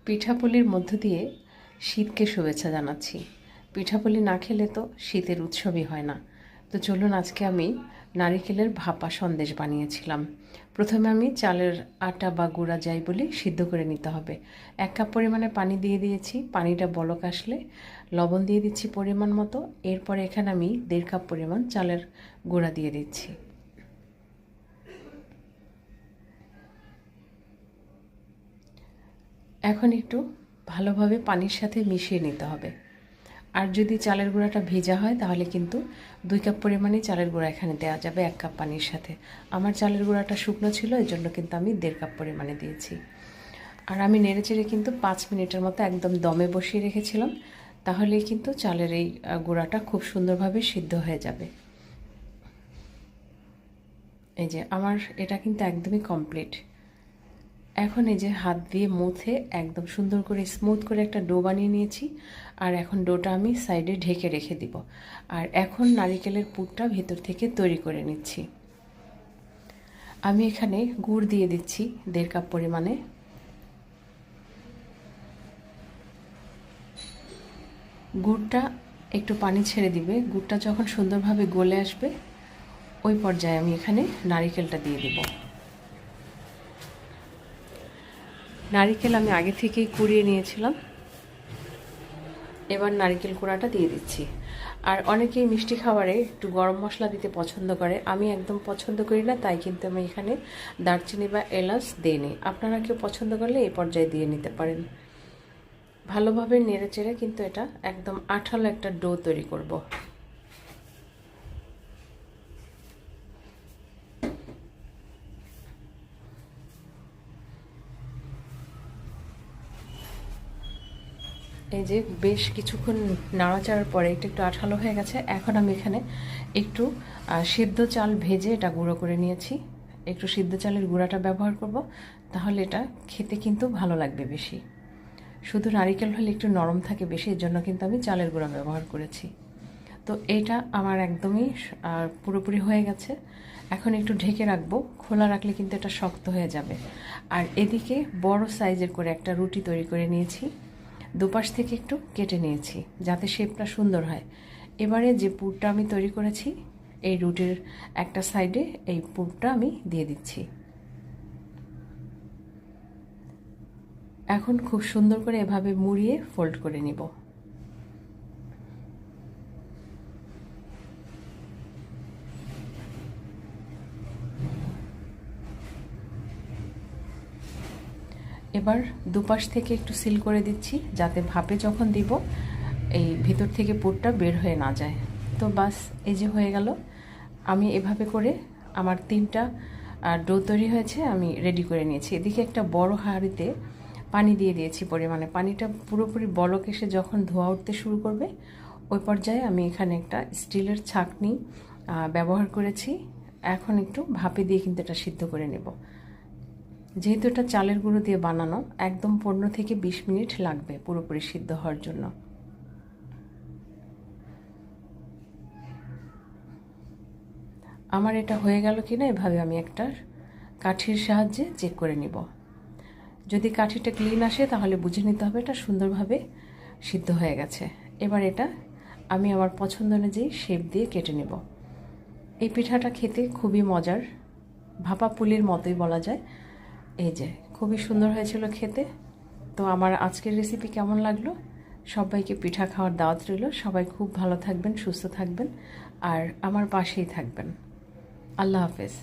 পিঠাপুলির মধ্য দিয়ে শীতকে শুভেচ্ছা জানাচ্ছি। পিঠাপুলি না খেলে তো শীতের উৎসবই হয় না। তো চলুন, আজকে আমি নারিকেলের ভাপা সন্দেশ বানিয়েছিলাম। প্রথমে আমি চালের আটা বা গুঁড়া যাই বলি সিদ্ধ করে নিতে হবে। 1 কাপ পরিমাণে পানি দিয়ে দিয়েছি। পানিটা বলক আসলে লবণ দিয়ে দিচ্ছি পরিমাণ মতো। এরপরে এখানে আমি 1.5 কাপ পরিমাণ চালের গুঁড়া দিয়ে দিচ্ছি। এখন একটু ভালোভাবে পানির সাথে মিশিয়ে নিতে হবে। আর যদি চালের গুঁড়াটা ভেজা হয় তাহলে কিন্তু 2 কাপ পরিমাণে চালের গুঁড়া এখানে দেওয়া যাবে 1 কাপ পানির সাথে। আমার চালের গুঁড়াটা শুকনো ছিল, এই জন্য কিন্তু আমি 1.5 কাপ পরিমাণে দিয়েছি। আর আমি নেড়েচেড়ে কিন্তু 5 মিনিটের মতো একদম দমে বসিয়ে রেখেছিলাম। তাহলেই কিন্তু চালের এই গুঁড়াটা খুব সুন্দরভাবে সিদ্ধ হয়ে যাবে। এই যে আমার এটা কিন্তু একদমই কমপ্লিট। এখন এই যে হাত দিয়ে মুছে একদম সুন্দর করে স্মুথ করে একটা ডো বানিয়ে নিয়েছি। আর এখন ডোটা আমি সাইডে ঢেকে রেখে দিব। আর এখন নারিকেলের পুরটা ভেতর থেকে তৈরি করে নিচ্ছি। আমি এখানে গুড় দিয়ে দিচ্ছি 1.5 কাপ পরিমাণে। গুড়টা একটু পানি ছেড়ে দিবে। গুড়টা যখন সুন্দরভাবে গলে আসবে ওই পর্যায়ে আমি এখানে নারিকেলটা দিয়ে দিব। নারিকেল আমি আগে থেকেই কুড়িয়ে নিয়েছিলাম। এবার নারিকেল কোড়াটা দিয়ে দিচ্ছি। আর অনেকেই মিষ্টি খাবারে একটু গরম মশলা দিতে পছন্দ করে, আমি একদম পছন্দ করি না, তাই কিন্তু আমি এখানে দারচিনি বা এলাচ দিইনি। আপনারা কেউ পছন্দ করলে এই পর্যায়ে দিয়ে নিতে পারেন। ভালোভাবে নেড়েচেড়ে কিন্তু এটা একদম আঠালো একটা ডো তৈরি করব। এই যে বেশ কিছুক্ষণ নাড়াচাড়ার পরে এটা একটু আঠালো হয়ে গেছে। এখন আমি এখানে একটু সিদ্ধ চাল ভেজে এটা গুঁড়ো করে নিয়েছি। একটু সিদ্ধ চালের গুঁড়াটা ব্যবহার করব, তাহলে এটা খেতে কিন্তু ভালো লাগবে বেশি। শুধু নারিকেল হলে একটু নরম থাকে বেশি, এর জন্য কিন্তু আমি চালের গুঁড়া ব্যবহার করেছি। তো এটা আমার একদমই পুরোপুরি হয়ে গেছে। এখন একটু ঢেকে রাখবো, খোলা রাখলে কিন্তু এটা শক্ত হয়ে যাবে। আর এদিকে বড় সাইজের করে একটা রুটি তৈরি করে নিয়েছি। দুপাশ থেকে একটু কেটে নিয়েছি যাতে শেপটা সুন্দর হয়। এবারে যে পুরটা আমি তৈরি করেছি এই রুটির একটা সাইডে এই পুরটা আমি দিয়ে দিচ্ছি। এখন খুব সুন্দর করে এভাবে মুড়িয়ে ফোল্ড করে নিব। এবার দুপাশ থেকে একটু সিল করে দিচ্ছি যাতে ভাপে যখন দিব এই ভিতর থেকে পুরটা বের হয়ে না যায়। তো বাস, এই যে হয়ে গেল। আমি এভাবে করে আমার 3টা ডো তৈরি হয়েছে, আমি রেডি করে নিয়েছি। এদিকে একটা বড় হাঁড়িতে পানি দিয়ে দিয়েছি পরিমাণে। পানিটা পুরোপুরি বলক এসে যখন ধোয়া উঠতে শুরু করবে ওই পর্যায়ে আমি এখানে একটা স্টিলের ছাঁকনি ব্যবহার করেছি। এখন একটু ভাপে দিয়ে কিন্তু এটা সিদ্ধ করে নেব। যেহেতু এটা চালের গুঁড়ো দিয়ে বানানো, একদম 15 থেকে 20 মিনিট লাগবে পুরোপুরি সিদ্ধ হওয়ার জন্য। আমার এটা হয়ে গেল কিনা এভাবে আমি একটা কাঠির সাহায্যে চেক করে নিব। যদি কাঠিটা ক্লিন আসে তাহলে বুঝে নিতে হবে এটা সুন্দরভাবে সিদ্ধ হয়ে গেছে। এবার এটা আমি আমার পছন্দ অনুযায়ী শেপ দিয়ে কেটে নেব। এই পিঠাটা খেতে খুবই মজার, ভাপা পুলির মতোই বলা যায়। এই যে খুবই সুন্দর হয়েছিল খেতে। তো আমার আজকের রেসিপি কেমন লাগলো? সবাইকে পিঠা খাওয়ার দাওয়াত রইল। সবাই খুব ভালো থাকবেন, সুস্থ থাকবেন, আর আমার পাশেই থাকবেন। আল্লাহ হাফেজ।